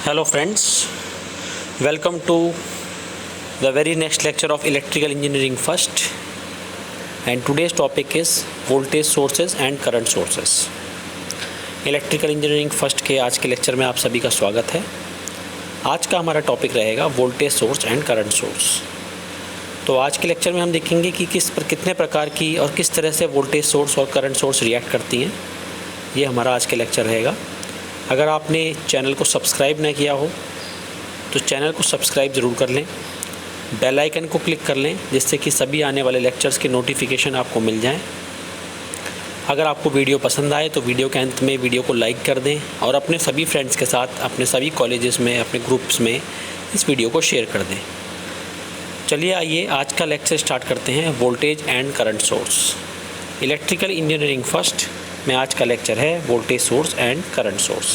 Hello friends, welcome to the very next lecture of electrical engineering first, and today's topic is voltage sources and current sources. Electrical engineering first के आज के lecture में आप सभी का स्वागत है। आज का हमारा टॉपिक रहेगा voltage source and current source. तो आज के लेक्चर में हम देखेंगे कि कितने प्रकार की और किस तरह से वोल्टेज सोर्स और करंट सोर्स रिएक्ट करती हैं। ये हमारा आज के लेक्चर रहेगा। अगर आपने चैनल को सब्सक्राइब नहीं किया हो तो चैनल को सब्सक्राइब ज़रूर कर लें, बेल आइकन को क्लिक कर लें जिससे कि सभी आने वाले लेक्चर्स के नोटिफिकेशन आपको मिल जाएं। अगर आपको वीडियो पसंद आए तो वीडियो के अंत में वीडियो को लाइक कर दें और अपने सभी फ्रेंड्स के साथ अपने सभी कॉलेजेस में, अपने ग्रुप्स में इस वीडियो को शेयर कर दें। चलिए आइए आज का लेक्चर स्टार्ट करते हैं, voltage and current source. Electrical engineering first में आज का लेक्चर है voltage source and current source.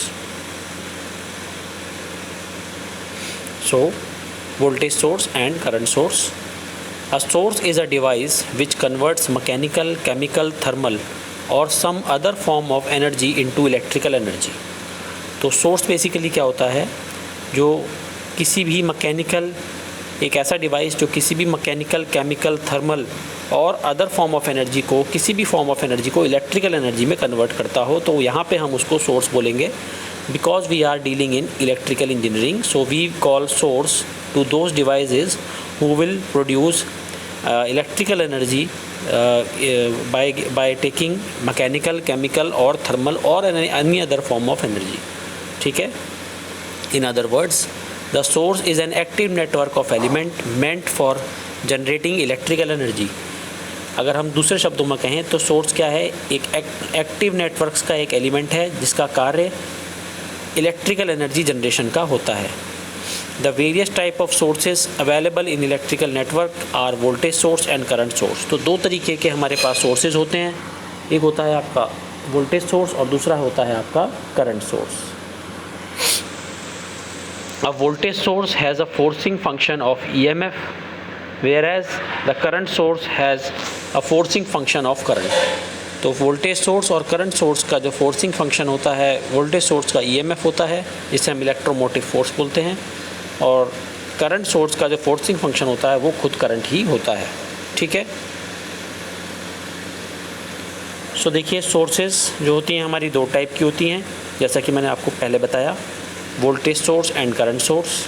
So voltage source and current source. A source is a device which converts mechanical, chemical, thermal और some other form of energy into electrical energy. तो source basically क्या होता है, जो किसी भी mechanical, एक ऐसा डिवाइस जो किसी भी मैकेनिकल, केमिकल, थर्मल और अदर फॉर्म ऑफ एनर्जी को, किसी भी फॉर्म ऑफ एनर्जी को इलेक्ट्रिकल एनर्जी में कन्वर्ट करता हो, तो यहाँ पे हम उसको सोर्स बोलेंगे। Because we are dealing in electrical engineering, so we call source to those devices who will produce electrical energy by taking mechanical, chemical or thermal or any other form of energy. ठीक है। In other words, the source is an active network of element meant for generating electrical energy. अगर हम दूसरे शब्दों में कहें तो source क्या है, एक एक्टिव नेटवर्क्स का एक एलिमेंट है जिसका कार्य इलेक्ट्रिकल एनर्जी जनरेशन का होता है। The various type of sources available in electrical network are voltage source and current source. तो दो तरीके के हमारे पास सोर्सेज होते हैं, एक होता है आपका वोल्टेज सोर्स और दूसरा होता है आपका current source. A voltage source has a forcing function of EMF, whereas the current source has a forcing function of current. तो वोल्टेज सोर्स और करंट सोर्स का जो फोर्सिंग फंक्शन होता है, वोल्टेज सोर्स का EMF होता है जिसे हम इलेक्ट्रोमोटिव फोर्स बोलते हैं, और करंट सोर्स का जो फोर्सिंग फंक्शन होता है वो खुद करंट ही होता है। ठीक है। सो देखिए, सोर्सेज जो होती हैं हमारी दो टाइप की होती हैं, जैसा कि मैंने आपको पहले बताया, voltage source and current source.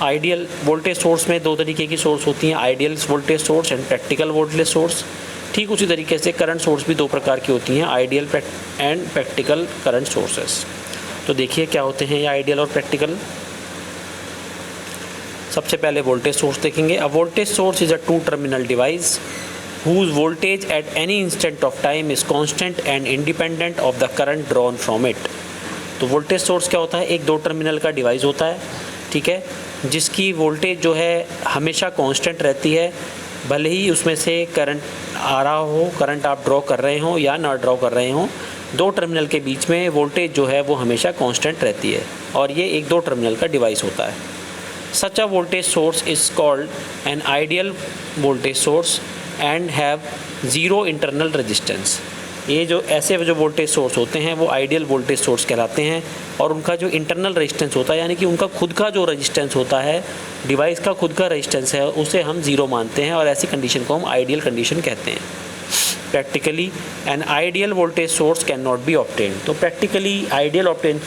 Ideal voltage source में दो तरीके की सोर्स होती हैं, ideal voltage source and practical voltage source. ठीक उसी तरीके से करंट सोर्स भी दो प्रकार की होती हैं, ideal and practical current sources. तो देखिए क्या होते हैं ये आइडियल और प्रैक्टिकल। सबसे पहले वोल्टेज सोर्स देखेंगे। A voltage source is a two terminal device whose voltage at any instant of time is constant and independent of the current drawn from it. तो वोल्टेज सोर्स क्या होता है, एक दो टर्मिनल का डिवाइस होता है, ठीक है, जिसकी वोल्टेज जो है हमेशा कांस्टेंट रहती है, भले ही उसमें से करंट आ रहा हो, करंट आप ड्रॉ कर रहे हो या ना ड्रॉ कर रहे हो, दो टर्मिनल के बीच में वोल्टेज जो है वो हमेशा कांस्टेंट रहती है, और ये एक दो टर्मिनल का डिवाइस होता है। Such a voltage source is called an ideal voltage source and have zero internal resistance. ये जो ऐसे जो वोल्टेज सोर्स होते हैं वो आइडियल वोल्टेज सोर्स कहलाते हैं, और उनका जो इंटरनल रेजिस्टेंस होता है, यानी कि उनका खुद का जो रेजिस्टेंस होता है, डिवाइस का खुद का रेजिस्टेंस है, उसे हम ज़ीरो मानते हैं, और ऐसी कंडीशन को हम आइडियल कंडीशन कहते हैं। Practically an ideal voltage source can not be obtain. तो प्रैक्टिकली आइडियल ऑब्टेन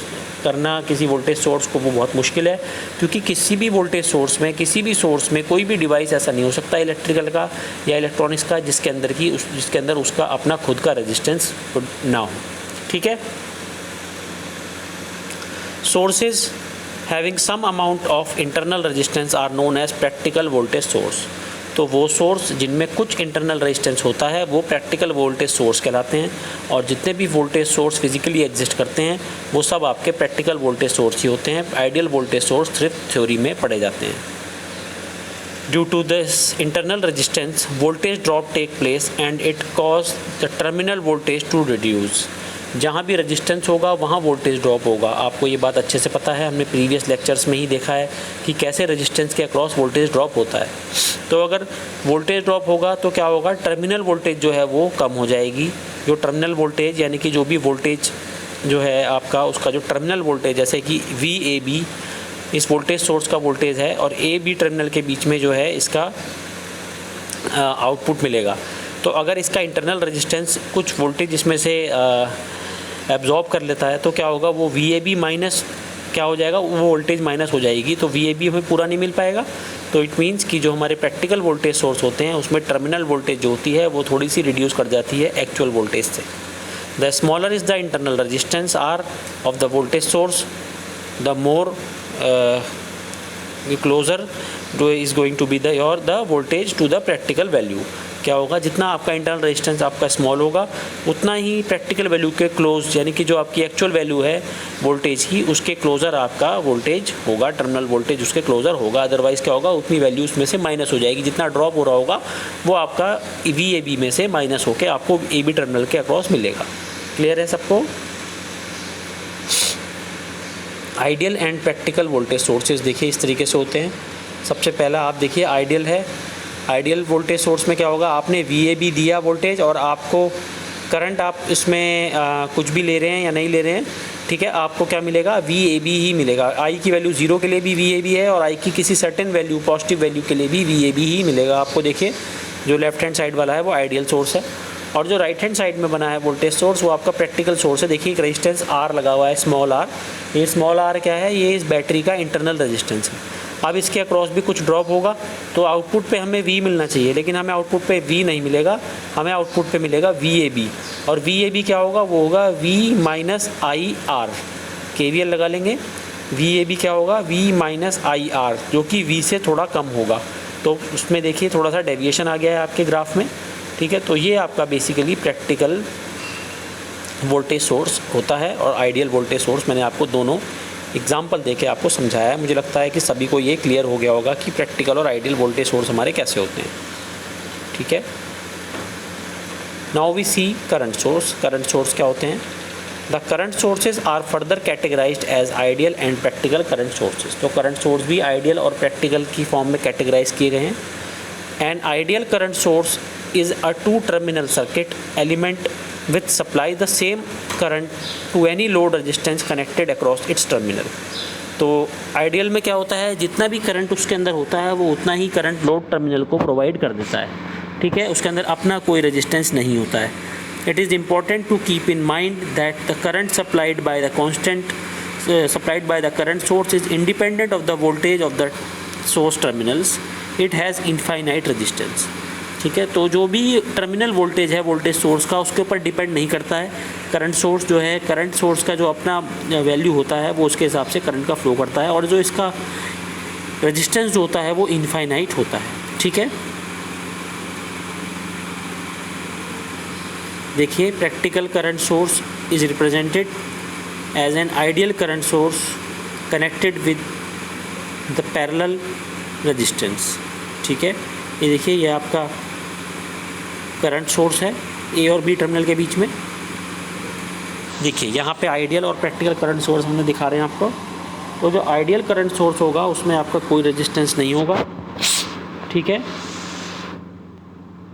करना किसी वोल्टेज सोर्स को वो बहुत मुश्किल है, क्योंकि किसी भी वोल्टेज सोर्स में, किसी भी सोर्स में कोई भी डिवाइस ऐसा नहीं हो सकता इलेक्ट्रिकल का या इलेक्ट्रॉनिक्स का जिसके अंदर उसका अपना खुद का रेजिस्टेंस ना हो। ठीक है। Sources having some amount of internal resistance are known as practical voltage source. तो वो सोर्स जिनमें कुछ इंटरनल रेजिस्टेंस होता है वो प्रैक्टिकल वोल्टेज सोर्स कहलाते हैं, और जितने भी वोल्टेज सोर्स फिजिकली एग्जिस्ट करते हैं वो सब आपके प्रैक्टिकल वोल्टेज सोर्स ही होते हैं। आइडियल वोल्टेज सोर्स सिर्फ थ्योरी में पढ़े जाते हैं। Due to this internal resistance voltage drop take place and it cause the terminal voltage to reduce. जहाँ भी रेजिस्टेंस होगा वहाँ वोल्टेज ड्रॉप होगा। आपको ये बात अच्छे से पता है, हमने प्रीवियस लेक्चर्स में ही देखा है कि कैसे रेजिस्टेंस के अक्रॉस वोल्टेज ड्रॉप होता है। तो अगर वोल्टेज ड्रॉप होगा तो क्या होगा, टर्मिनल वोल्टेज जो है वो कम हो जाएगी। जो टर्मिनल वोल्टेज यानी कि जो भी वोल्टेज जो है आपका, उसका जो टर्मिनल वोल्टेज जैसे कि VAB इस वोल्टेज सोर्स का वोल्टेज है और ए बी टर्मिनल के बीच में जो है इसका आउटपुट मिलेगा। तो अगर इसका इंटरनल रेजिस्टेंस कुछ वोल्टेज इसमें से एब्जॉर्ब कर लेता है तो क्या होगा, वो वी ए बी माइनस क्या हो जाएगा, वो वोल्टेज माइनस हो जाएगी, तो वी ए बी हमें पूरा नहीं मिल पाएगा। तो इट मीन्स कि जो हमारे प्रैक्टिकल वोल्टेज सोर्स होते हैं उसमें टर्मिनल वोल्टेज जो होती है वो थोड़ी सी रिड्यूस कर जाती है एक्चुअल वोल्टेज से। The smaller is the internal resistance R of the voltage source, the more closer is going to be the voltage to the practical value. क्या होगा, जितना आपका इंटरनल रेजिस्टेंस आपका स्मॉल होगा उतना ही प्रैक्टिकल वैल्यू के close, यानी कि जो आपकी एक्चुअल वैल्यू है वोल्टेज की उसके क्लोज़र आपका वोल्टेज होगा, टर्मिनल वोल्टेज उसके क्लोज़र होगा। अदरवाइज़ क्या होगा, उतनी वैल्यू उसमें से माइनस हो जाएगी, जितना ड्रॉप हो रहा होगा वो आपका वी ए बी में से माइनस होकर आपको ए बी टर्मिनल के अक्रॉस मिलेगा। क्लियर है सबको? Ideal and practical voltage sources देखिए इस तरीके से होते हैं। सबसे पहला आप देखिए आइडियल है। आइडियल वोल्टेज सोर्स में क्या होगा, आपने वी ए बी दिया वोल्टेज और आपको करंट आप इसमें कुछ भी ले रहे हैं या नहीं ले रहे हैं, ठीक है, आपको क्या मिलेगा, वी ए बी ही मिलेगा। आई की वैल्यू 0 के लिए भी वी ए बी है और आई की किसी सर्टेन वैल्यू पॉजिटिव वैल्यू के लिए भी वी ए बी ही मिलेगा आपको। देखिए जो लेफ्ट हैंड साइड वाला है वो आइडियल सोर्स है और जो राइट हैंड साइड में बना है वोल्टेज सोर्स वो आपका प्रैक्टिकल सोर्स है। देखिए एक रेजिस्टेंस आर लगा हुआ है, स्मॉल आर। ये स्मॉल आर क्या है, ये इस बैटरी का इंटरनल रेजिस्टेंस है। अब इसके अक्रॉस भी कुछ ड्रॉप होगा तो आउटपुट पे हमें वी मिलना चाहिए, लेकिन हमें आउटपुट पे वी नहीं मिलेगा, हमें आउटपुट पे मिलेगा वी ए बी। और वी ए बी क्या होगा, वो होगा वी माइनस आई आर। के वी एल लगा लेंगे, वी ए बी क्या होगा, वी माइनस आई आर, जो कि वी से थोड़ा कम होगा। तो उसमें देखिए थोड़ा सा डेविएशन आ गया है आपके ग्राफ में, ठीक है। तो ये आपका बेसिकली प्रैक्टिकल वोल्टेज सोर्स होता है और आइडियल वोल्टेज सोर्स। मैंने आपको दोनों एग्जाम्पल देके आपको समझाया है। मुझे लगता है कि सभी को ये क्लियर हो गया होगा कि प्रैक्टिकल और आइडियल वोल्टेज सोर्स हमारे कैसे होते हैं, ठीक है। Now we see current source. Current source क्या होते हैं? The current sources are further categorized as ideal and practical current sources. तो करंट सोर्स भी आइडियल और प्रैक्टिकल की फॉर्म में कैटेगराइज किए गए हैं। An ideal current source is a two terminal circuit element which supply the same current to any load resistance connected across its terminal। तो ideal में क्या होता है, जितना भी करंट उसके अंदर होता है वो उतना ही करंट लोड टर्मिनल को प्रोवाइड कर देता है, ठीक है। उसके अंदर अपना कोई रेजिस्टेंस नहीं होता है। It is important to keep in mind that the current supplied by the current source is independent of the voltage of the source terminals. It has infinite resistance, ठीक है। तो जो भी टर्मिनल वोल्टेज है voltage source का उसके ऊपर depend नहीं करता है। करंट सोर्स जो है, करंट सोर्स का जो अपना वैल्यू होता है वो उसके हिसाब से करंट का फ्लो करता है और जो इसका रेजिस्टेंस जो होता है वो इनफाइनाइट होता है, ठीक है। देखिए practical current source is represented as an ideal current source connected with the parallel resistance, ठीक है। ये देखिए ये आपका करंट सोर्स है ए और बी टर्मिनल के बीच में। देखिए यहाँ पे आइडियल और प्रैक्टिकल करंट सोर्स हमने दिखा रहे हैं आपको। तो जो आइडियल करंट सोर्स होगा उसमें आपका कोई रेजिस्टेंस नहीं होगा, ठीक है।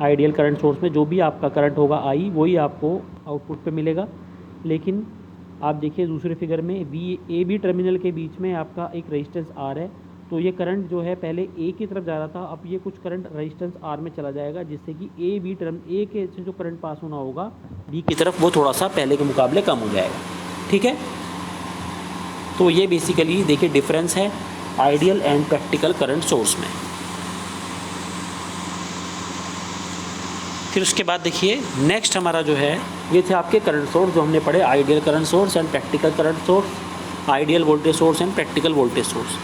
आइडियल करंट सोर्स में जो भी आपका करंट होगा आई, वही आपको आउटपुट पे मिलेगा। लेकिन आप देखिए दूसरे फिगर में वी ए बी टर्मिनल के बीच में आपका एक रेजिस्टेंस आर है। तो ये करंट जो है पहले ए की तरफ जा रहा था, अब ये कुछ करंट रेजिस्टेंस आर में चला जाएगा, जिससे कि ए के से जो करंट पास होना होगा बी की तरफ वो थोड़ा सा पहले के मुकाबले कम हो जाएगा, ठीक है। तो ये बेसिकली देखिए डिफरेंस है ideal and practical current source में। फिर उसके बाद देखिए नेक्स्ट हमारा जो है, ये थे आपके करंट सोर्स जो हमने पढ़े, ideal current source and practical current source, ideal voltage source and practical voltage source.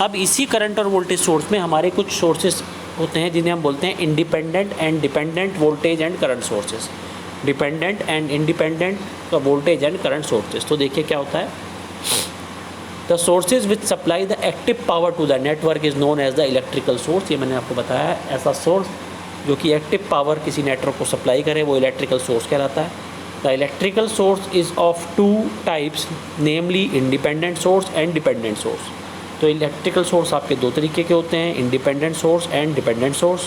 अब इसी करंट और वोल्टेज सोर्स में हमारे कुछ सोर्सेस होते हैं जिन्हें हम बोलते हैं independent and dependent voltage and current sources. Dependent and independent voltage and current sources. तो देखिए क्या होता है, the sources which supply the active power to the network is known as the electrical source. ये मैंने आपको बताया है, ऐसा सोर्स जो कि एक्टिव पावर किसी नेटवर्क को सप्लाई करे वो इलेक्ट्रिकल सोर्स कहलाता है। The electrical source is of two types, namely independent source and dependent source. तो इलेक्ट्रिकल सोर्स आपके दो तरीके के होते हैं, independent source and dependent source.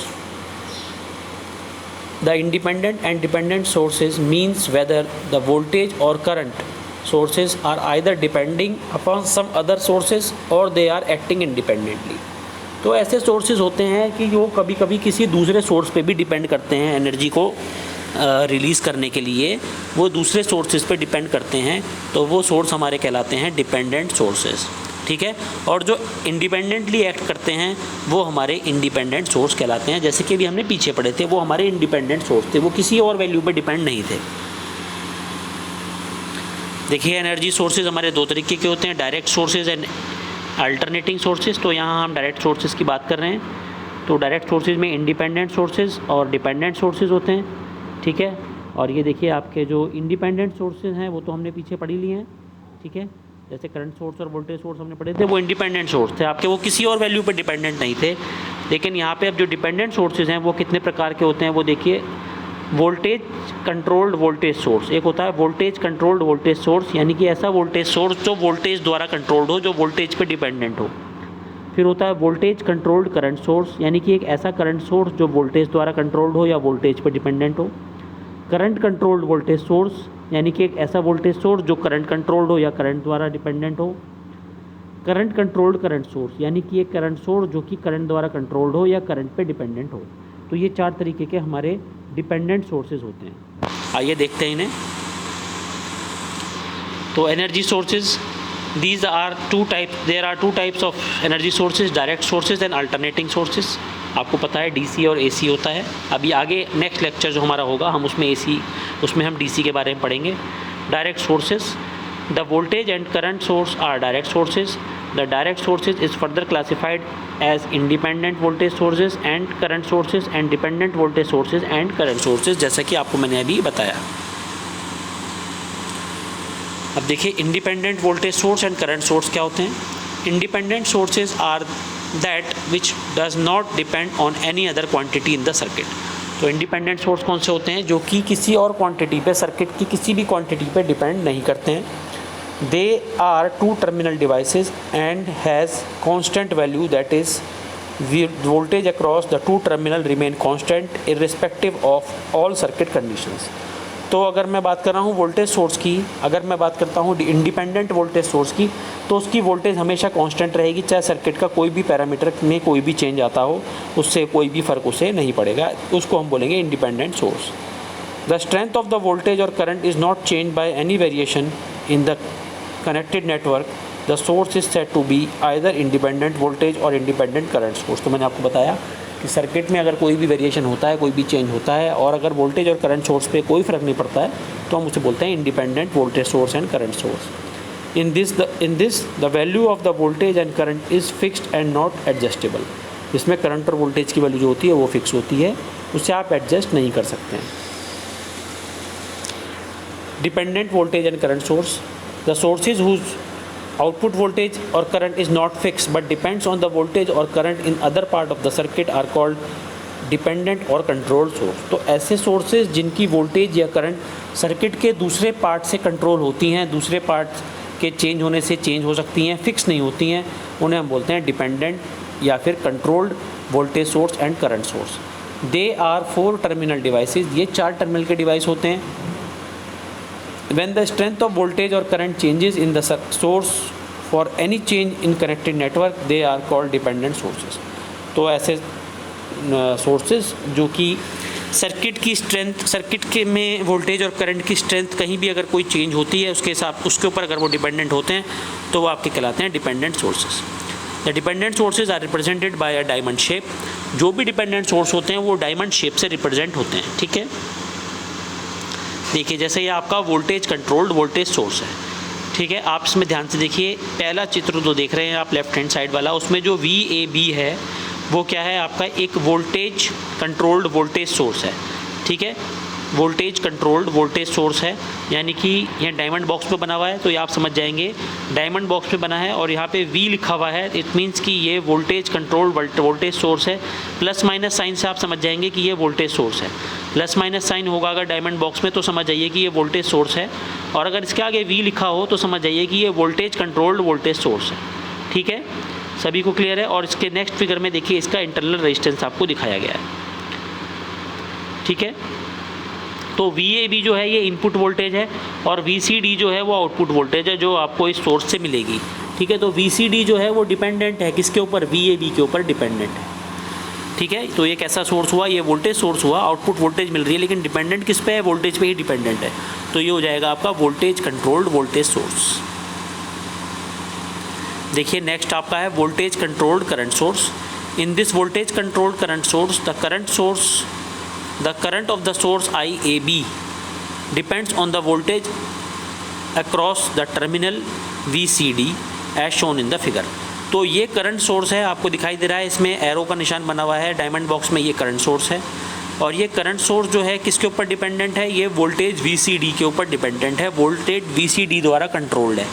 The independent and dependent sources means whether the voltage और current sources are either depending upon some other sources or they are acting independently. तो ऐसे सोर्सेज होते हैं कि वो कभी कभी किसी दूसरे सोर्स पे भी डिपेंड करते हैं, एनर्जी को रिलीज़ करने के लिए वो दूसरे सोर्सेज पे डिपेंड करते हैं, तो वो सोर्स हमारे कहलाते हैं डिपेंडेंट सोर्सेज, ठीक है। और जो इंडिपेंडेंटली एक्ट करते हैं वो हमारे इंडिपेंडेंट सोर्स कहलाते हैं। जैसे कि अभी हमने पीछे पढ़े थे, वो हमारे इंडिपेंडेंट सोर्स थे, वो किसी और वैल्यू पे डिपेंड नहीं थे। देखिए एनर्जी सोर्सेज हमारे दो तरीके के होते हैं, direct sources and alternating sources. तो यहाँ हम डायरेक्ट सोर्सेज की बात कर रहे हैं। तो डायरेक्ट सोर्सेज में इंडिपेंडेंट सोर्सेज और डिपेंडेंट सोर्सेज होते हैं, ठीक है। और ये देखिए आपके जो इंडिपेंडेंट सोर्सेज हैं वो तो हमने पीछे पढ़ ही लिए हैं, ठीक है। जैसे करंट सोर्स और वोल्टेज सोर्स हमने पढ़े थे, वो इंडिपेंडेंट सोर्स थे आपके, वो किसी और वैल्यू पर डिपेंडेंट नहीं थे। लेकिन यहाँ पे अब जो डिपेंडेंट सोर्सेज हैं वो कितने प्रकार के होते हैं वो देखिए। वोल्टेज कंट्रोल्ड वोल्टेज सोर्स, एक होता है वोल्टेज कंट्रोल्ड वोल्टेज सोर्स, यानी कि ऐसा वोल्टेज सोर्स जो वोल्टेज द्वारा कंट्रोल्ड हो, जो वोल्टेज पे डिपेंडेंट हो। फिर होता है वोल्टेज कंट्रोल्ड करंट सोर्स, यानी कि एक ऐसा करंट सोर्स जो वोल्टेज द्वारा कंट्रोल्ड हो या वोल्टेज पे डिपेंडेंट हो। करंट कंट्रोल्ड वोल्टेज सोर्स, यानी कि एक ऐसा वोल्टेज सोर्स जो करंट कंट्रोल्ड हो या करंट द्वारा डिपेंडेंट हो। करंट कंट्रोल्ड करंट सोर्स, यानी कि एक करंट सोर्स जो कि करंट द्वारा कंट्रोल्ड हो या करंट पे डिपेंडेंट हो। तो ये चार तरीके के हमारे डिपेंडेंट सोर्सेज होते हैं। आइए देखते हैं इन्हें। तो energy sources, these are two types, there are two types of energy sources, direct sources and alternating sources। आपको पता है डीसी और एसी होता है। अभी आगे नेक्स्ट लेक्चर जो हमारा होगा हम उसमें हम डीसी के बारे में पढ़ेंगे। Direct sources, the voltage and current source are direct sources. The direct sources is further classified as independent voltage sources and current sources and dependent voltage sources and current sources, जैसा कि आपको मैंने अभी बताया। अब देखिए independent voltage source and current source क्या होते हैं। Independent sources are that which does not depend on any other quantity in the circuit. तो इंडिपेंडेंट सोर्स कौन से होते हैं, जो कि किसी और क्वांटिटी पे, सर्किट की किसी भी क्वांटिटी पे डिपेंड नहीं करते हैं। They are two terminal devices and has constant value, that is voltage across the two terminal remain constant irrespective of all circuit conditions. तो अगर मैं बात कर रहा हूँ वोल्टेज सोर्स की, अगर मैं बात करता हूँ इंडिपेंडेंट वोल्टेज सोर्स की, तो उसकी वोल्टेज हमेशा कांस्टेंट रहेगी, चाहे सर्किट का कोई भी पैरामीटर में कोई भी चेंज आता हो, उससे कोई भी फ़र्क उसे नहीं पड़ेगा। उसको हम बोलेंगे independent source. The strength of the voltage और current is not change by any variation in the connected network. The source is said to be either independent voltage और इंडिपेंडेंट करंट सोर्स। तो मैंने आपको बताया कि सर्किट में अगर कोई भी वेरिएशन होता है, कोई भी चेंज होता है, और अगर वोल्टेज और करंट सोर्स पे कोई फ़र्क नहीं पड़ता है, तो हम उसे बोलते हैं independent voltage source and current source. In this the value of the voltage and current is fixed and not adjustable. इसमें करंट और वोल्टेज की वैल्यू जो होती है वो फिक्स होती है, उससे आप एडजस्ट नहीं कर सकते हैं। Dependent voltage and current source, the sources whose output voltage or current is not fixed but depends on the voltage or current in other part of the circuit are called dependent or controlled source। तो ऐसे sources जिनकी voltage या current circuit के दूसरे part से control होती हैं, दूसरे पार्ट के चेंज होने से चेंज हो सकती हैं, फिक्स नहीं होती हैं, उन्हें हम बोलते हैं डिपेंडेंट या फिर controlled voltage source and current source. They are 4 terminal devices, ये 4 टर्मिनल के डिवाइस होते हैं। When the strength of voltage or current changes in the source for any change in connected network, they are called dependent sources। तो ऐसे sources जो कि circuit की strength, circuit के में वोल्टेज और करंट की स्ट्रेंथ कहीं भी अगर कोई चेंज होती है उसके ऊपर अगर वो डिपेंडेंट होते हैं तो वो आपके कहलाते हैं dependent sources. The dependent sources are represented by a diamond shape. जो भी डिपेंडेंट सोर्स होते हैं वो डायमंड शेप से रिप्रेजेंट होते हैं, ठीक है। देखिए जैसे ये आपका वोल्टेज कंट्रोल्ड वोल्टेज सोर्स है, ठीक है। आप इसमें ध्यान से देखिए, पहला चित्र जो देख रहे हैं आप लेफ्ट हैंड साइड वाला, उसमें जो VAB है वो क्या है, आपका एक वोल्टेज कंट्रोल्ड वोल्टेज सोर्स है, ठीक है। वोल्टेज कंट्रोल्ड वोल्टेज सोर्स है, यानी कि यह डायमंड बॉक्स में बना हुआ है, तो ये आप समझ जाएंगे डायमंड बॉक्स में बना है और यहाँ पे V लिखा हुआ है, इट मीन्स कि ये वोल्टेज कंट्रोल्ड वोल्टेज सोर्स है। प्लस माइनस साइन से आप समझ जाएंगे कि ये वोल्टेज सोर्स है। प्लस माइनस साइन होगा अगर डायमंड बॉक्स में तो समझ जाइए कि ये वोल्टेज सोर्स है, और अगर इसके आगे V लिखा हो तो समझ जाइए कि ये वोल्टेज कंट्रोल्ड वोल्टेज सोर्स है, ठीक है। सभी को क्लियर है। और इसके नेक्स्ट फिगर में देखिए इसका इंटरनल रेजिस्टेंस आपको दिखाया गया है, ठीक है। तो VAB जो है ये इनपुट वोल्टेज है और VCD जो है वो आउटपुट वोल्टेज है जो आपको इस सोर्स से मिलेगी। ठीक है, तो VCD जो है वो डिपेंडेंट है किसके ऊपर, VAB के ऊपर डिपेंडेंट है। ठीक है, तो ये कैसा सोर्स हुआ, ये वोल्टेज सोर्स हुआ, आउटपुट वोल्टेज मिल रही है लेकिन डिपेंडेंट किस पे है, वोल्टेज पे ही डिपेंडेंट है। तो ये हो जाएगा आपका वोल्टेज कंट्रोल्ड वोल्टेज सोर्स। देखिए नेक्स्ट आपका है voltage controlled current source. In this voltage controlled current source the current of the source IAB depends on the voltage across the terminal VCD as shown in the figure. तो ये current source है, आपको दिखाई दे रहा है, इसमें arrow का निशान बना हुआ है डायमंड बॉक्स में, ये करंट सोर्स है। और ये करंट सोर्स जो है किसके ऊपर डिपेंडेंट है, ये वोल्टेज VCD के ऊपर डिपेंडेंट है, वोल्टेज VCD द्वारा कंट्रोल्ड है।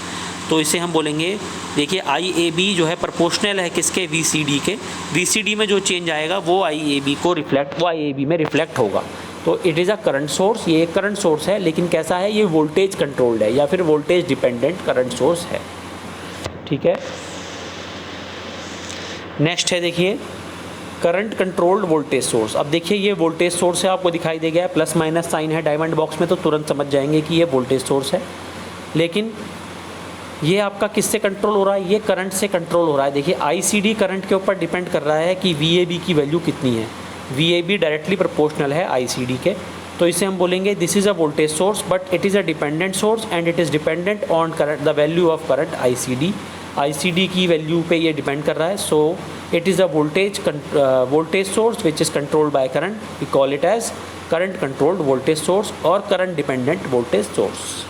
तो इसे हम बोलेंगे, देखिए IAB जो है प्रोपोर्शनल है किसके, VCD के। VCD में जो चेंज आएगा वो IAB में रिफ्लेक्ट होगा। तो it is a current source, ये एक करंट सोर्स है लेकिन कैसा है, ये वोल्टेज कंट्रोल्ड है या फिर वोल्टेज डिपेंडेंट करंट सोर्स है। ठीक है, नेक्स्ट है देखिए करंट कंट्रोल्ड वोल्टेज सोर्स। अब देखिए ये वोल्टेज सोर्स है, आपको दिखाई दे गया है, प्लस माइनस साइन है डायमंड बॉक्स में, तो तुरंत समझ जाएंगे कि ये वोल्टेज सोर्स है। लेकिन ये आपका किससे कंट्रोल हो रहा है, ये करंट से कंट्रोल हो रहा है। देखिए ICD करंट के ऊपर डिपेंड कर रहा है कि VAB की वैल्यू कितनी है। VAB डायरेक्टली प्रोपोर्शनल है ICD के, तो इसे हम बोलेंगे this is a voltage source but it is a dependent source and it is dependent on current the value of current ICD की वैल्यू पे ये डिपेंड कर रहा है। So it is a voltage source which is controlled by current, we call it as current controlled voltage source और current dependent voltage source.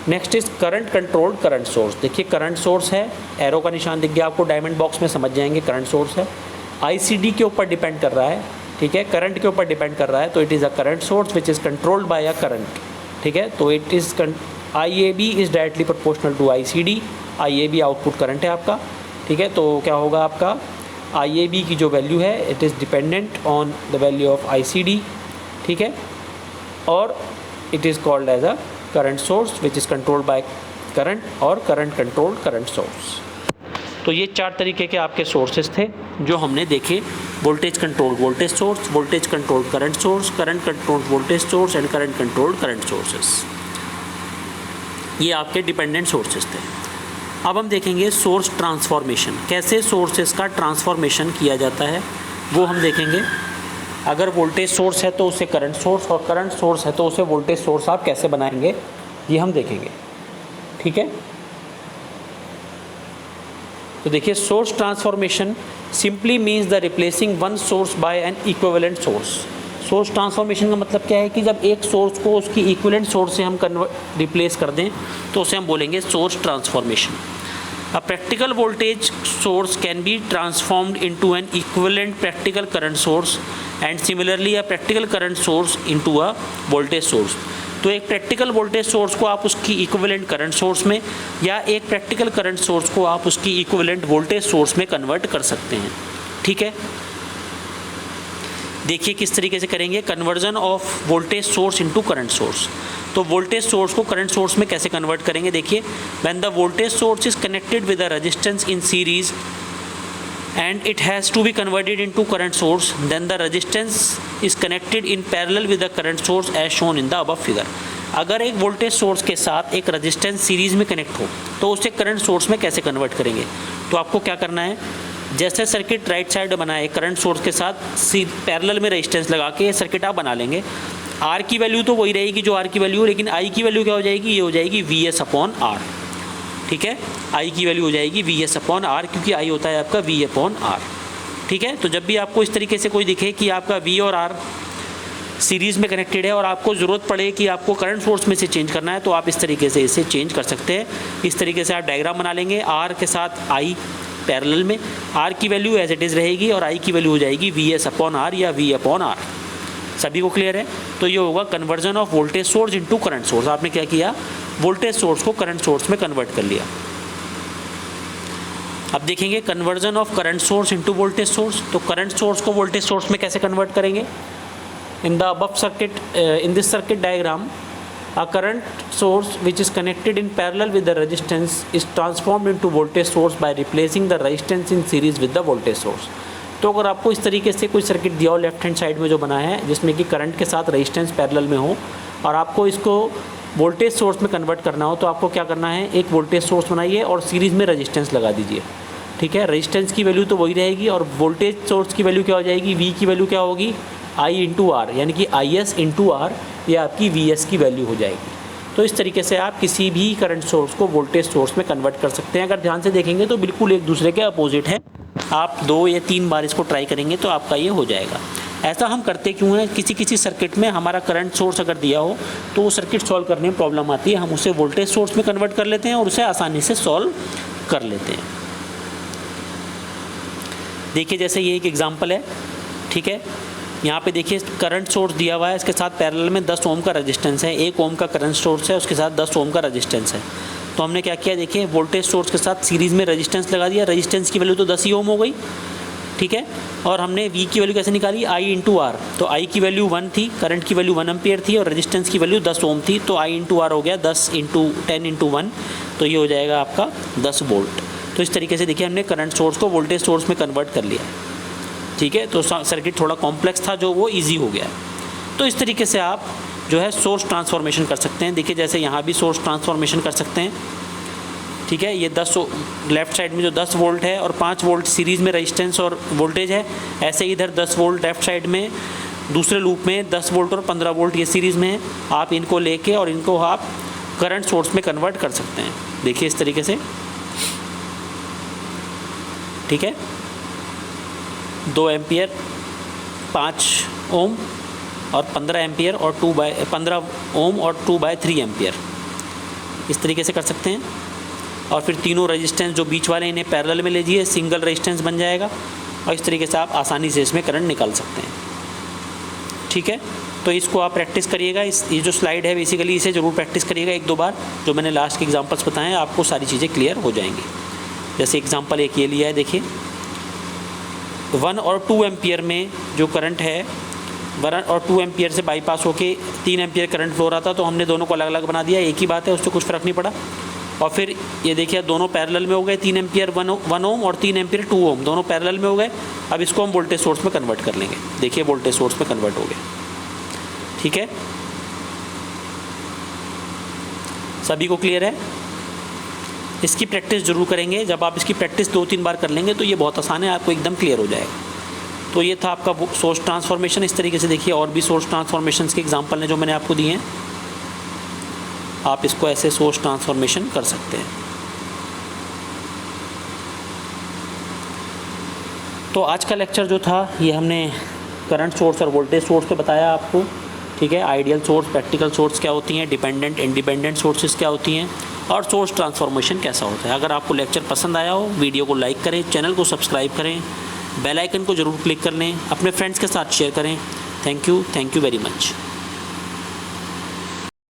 Next is current controlled current source. देखिए current source है, arrow का निशान दिख गया आपको diamond box में, समझ जाएंगे करंट सोर्स है, ICD के ऊपर डिपेंड कर रहा है। ठीक है, करंट के ऊपर डिपेंड कर रहा है, तो it is a current source which is controlled by a current. ठीक है, तो it is IAB is directly proportional to ICD, IAB output current है आपका। ठीक है, तो क्या होगा आपका IAB की जो वैल्यू है it is dependent on the value of ICD। ठीक है, और it is called as a current source which is controlled by current और करंट कंट्रोल्ड करंट सोर्स। तो ये 4 तरीके के आपके सोर्सेज थे जो हमने देखे, voltage controlled voltage source, voltage controlled current source, current controlled voltage source and current controlled current sources. ये आपके डिपेंडेंट सोर्सेज थे। अब हम देखेंगे सोर्स ट्रांसफॉर्मेशन, कैसे सोर्सेज का ट्रांसफॉर्मेशन किया जाता है वो हम देखेंगे। अगर वोल्टेज सोर्स है तो उसे करंट सोर्स, और करंट सोर्स है तो उसे वोल्टेज सोर्स आप कैसे बनाएंगे ये हम देखेंगे। ठीक है, तो देखिए source transformation simply means the replacing one source by an equivalent source. Source transformation का मतलब क्या है कि जब एक सोर्स को उसकी इक्विवेलेंट सोर्स से हम रिप्लेस कर दें तो उसे हम बोलेंगे source transformation. A practical voltage source can be transformed into an equivalent practical current source and similarly a practical current source into a voltage source. तो एक प्रैक्टिकल वोल्टेज सोर्स को आप उसकी इक्विवेलेंट करंट सोर्स में, या एक practical current source को आप उसकी इक्विवेलेंट वोल्टेज सोर्स में कन्वर्ट कर सकते हैं। ठीक है, देखिए किस तरीके से करेंगे conversion of voltage source into current source. तो वोल्टेज सोर्स को करंट सोर्स में कैसे कन्वर्ट करेंगे, देखिए when the voltage source is connected with a resistance in series and it has to be converted into current source, then the resistance is connected in parallel with the current source as shown in the above figure। अगर एक voltage source के साथ एक resistance series में connect हो तो उसे current source में कैसे कन्वर्ट करेंगे। तो आपको क्या करना है, जैसे सर्किट राइट साइड बनाए करंट सोर्स के साथ पैरेलल में रेजिस्टेंस लगा के ये सर्किट आप बना लेंगे। आर की वैल्यू तो वही रहेगी जो आर की वैल्यू, लेकिन आई की वैल्यू क्या हो जाएगी, ये हो जाएगी VS/R। ठीक है, आई की वैल्यू हो जाएगी VS/R, क्योंकि आई होता है आपका V/R। ठीक है, तो जब भी आपको इस तरीके से कोई दिखे कि आपका V और R सीरीज़ में कनेक्टेड है और आपको ज़रूरत पड़े कि आपको करंट सोर्स में से चेंज करना है, तो आप इस तरीके से इसे चेंज कर सकते हैं। इस तरीके से आप डायग्राम बना लेंगे, R के साथ I पैरेलल में, R की वैल्यू एज इट इज़ रहेगी और I की वैल्यू हो जाएगी VS/R या V/R। सभी को क्लियर है। तो ये होगा conversion of voltage source into current source. आपने क्या किया, वोल्टेज सोर्स को करंट सोर्स में कन्वर्ट कर लिया। अब देखेंगे conversion of current source into voltage source. तो करंट सोर्स को वोल्टेज सोर्स में कैसे कन्वर्ट करेंगे। In the above circuit, in this circuit diagram, a current source which is connected in parallel with the resistance is transformed into voltage source by replacing the resistance in series with the voltage source। तो अगर आपको इस तरीके से कोई circuit दिया हो left hand side में जो बना है, जिसमें कि करंट के साथ रेजिस्टेंस पैरेलल में हो और आपको इसको वोल्टेज सोर्स में कन्वर्ट करना हो, तो आपको क्या करना है, एक वोल्टेज सोर्स बनाइए और सीरीज़ में रेजिस्टेंस लगा दीजिए। ठीक है, रेजिस्टेंस की वैल्यू तो वही रहेगी और वोल्टेज सोर्स की वैल्यू क्या हो जाएगी, V की वैल्यू क्या होगी, I इंटू आर, यानी कि IS इंटू आर, ये आपकी VS की वैल्यू हो जाएगी। तो इस तरीके से आप किसी भी करंट सोर्स को वोल्टेज सोर्स में कन्वर्ट कर सकते हैं। अगर ध्यान से देखेंगे तो बिल्कुल एक दूसरे के अपोजिट है। आप 2 या 3 बार इसको ट्राई करेंगे तो आपका ये हो जाएगा। ऐसा हम करते क्यों हैं, किसी सर्किट में हमारा करंट सोर्स अगर दिया हो तो वो सर्किट सॉल्व करने में प्रॉब्लम आती है, हम उसे वोल्टेज सोर्स में कन्वर्ट कर लेते हैं और उसे आसानी से सॉल्व कर लेते हैं। देखिए जैसे ये एक एग्जांपल है, ठीक है, यहाँ पे देखिए करंट सोर्स दिया हुआ है, इसके साथ पैरेलल में 10 ओम का रेजिस्टेंस है, 1 ओम का करंट सोर्स है, उसके साथ 10 ओम का रेजिस्टेंस है। तो हमने क्या किया, देखिए वोल्टेज सोर्स के साथ सीरीज़ में रेजिस्टेंस लगा दिया, रेजिस्टेंस की वैल्यू तो 10 ही ओम हो गई, ठीक है। और हमने V की वैल्यू कैसे निकाली, I इंटू आर, तो I की वैल्यू 1 थी, करंट की वैल्यू 1 एम्पियर थी और रेजिस्टेंस की वैल्यू 10 ओम थी, तो I इंटू आर हो गया 10 इंटू 10 इंटू 1, तो ये हो जाएगा आपका 10 वोल्ट। तो इस तरीके से देखिए हमने करंट सोर्स को वोल्टेज सोर्स में कन्वर्ट कर लिया, ठीक है। तो सर्किट थोड़ा कॉम्प्लेक्स था जो वो ईजी हो गया। तो इस तरीके से आप जो है सोर्स ट्रांसफॉर्मेशन कर सकते हैं। देखिए जैसे यहाँ भी सोर्स ट्रांसफॉर्मेशन कर सकते हैं, ठीक है। ये 10 लेफ़्ट साइड में जो 10 वोल्ट है और 5 वोल्ट सीरीज़ में रेजिस्टेंस और वोल्टेज है, ऐसे ही इधर 10 वोल्ट लेफ़्ट साइड में दूसरे लूप में 10 वोल्ट और 15 वोल्ट ये सीरीज़ में है। आप इनको लेके और इनको आप करंट सोर्स में कन्वर्ट कर सकते हैं। देखिए इस तरीके से, ठीक है, 2 एम्पियर 5 ओम और 15 एम्पियर और 15 ओम और 2/3 एम्पियर, इस तरीके से कर सकते हैं। और फिर तीनों रेजिस्टेंस जो बीच वाले इन्हें पैरेलल में ले जाइए, सिंगल रेजिस्टेंस बन जाएगा और इस तरीके से आप आसानी से इसमें करंट निकाल सकते हैं, ठीक है। तो इसको आप प्रैक्टिस करिएगा, ये जो स्लाइड है बेसिकली इसे ज़रूर प्रैक्टिस करिएगा 1-2 बार। जो मैंने लास्ट के एग्जांपल्स बताए हैं आपको सारी चीज़ें क्लियर हो जाएंगी। जैसे एग्जांपल एक ये लिया है, देखिए 1 और 2 एम्पियर में जो करंट है, 1 और 2 एम्पियर से बाईपास होके 3 एम्पियर करंट फ्लो रहा था, तो हमने दोनों को अलग अलग बना दिया, एक ही बात है, उससे कुछ फ़र्क नहीं पड़ा। और फिर ये देखिए दोनों पैरेलल में हो गए, 3 एम्पियर 1 ओम और 3 एम्पियर 2 ओम, दोनों पैरेलल में हो गए। अब इसको हम वोल्टेज सोर्स में कन्वर्ट कर लेंगे। देखिए वोल्टेज सोर्स में कन्वर्ट हो गया, ठीक है। सभी को क्लियर है? इसकी प्रैक्टिस ज़रूर करेंगे। जब आप इसकी प्रैक्टिस 2-3 बार कर लेंगे तो ये बहुत आसान है, आपको एकदम क्लियर हो जाएगा। तो ये था आपका सोर्स ट्रांसफॉर्मेशन। इस तरीके से देखिए और भी सोर्स ट्रांसफॉर्मेशन के एग्जांपल हैं जो मैंने आपको दिए हैं, आप इसको ऐसे सोर्स ट्रांसफॉर्मेशन कर सकते हैं। तो आज का लेक्चर जो था ये हमने करंट सोर्स और वोल्टेज सोर्स पे बताया आपको, ठीक है। आइडियल सोर्स, प्रैक्टिकल सोर्स क्या होती हैं, डिपेंडेंट इंडिपेंडेंट सोर्सेज क्या होती हैं और सोर्स ट्रांसफॉर्मेशन कैसा होता है। अगर आपको लेक्चर पसंद आया हो, वीडियो को लाइक करें, चैनल को सब्सक्राइब करें, बेल आइकन को ज़रूर क्लिक कर लें, अपने फ्रेंड्स के साथ शेयर करें। Thank you very much.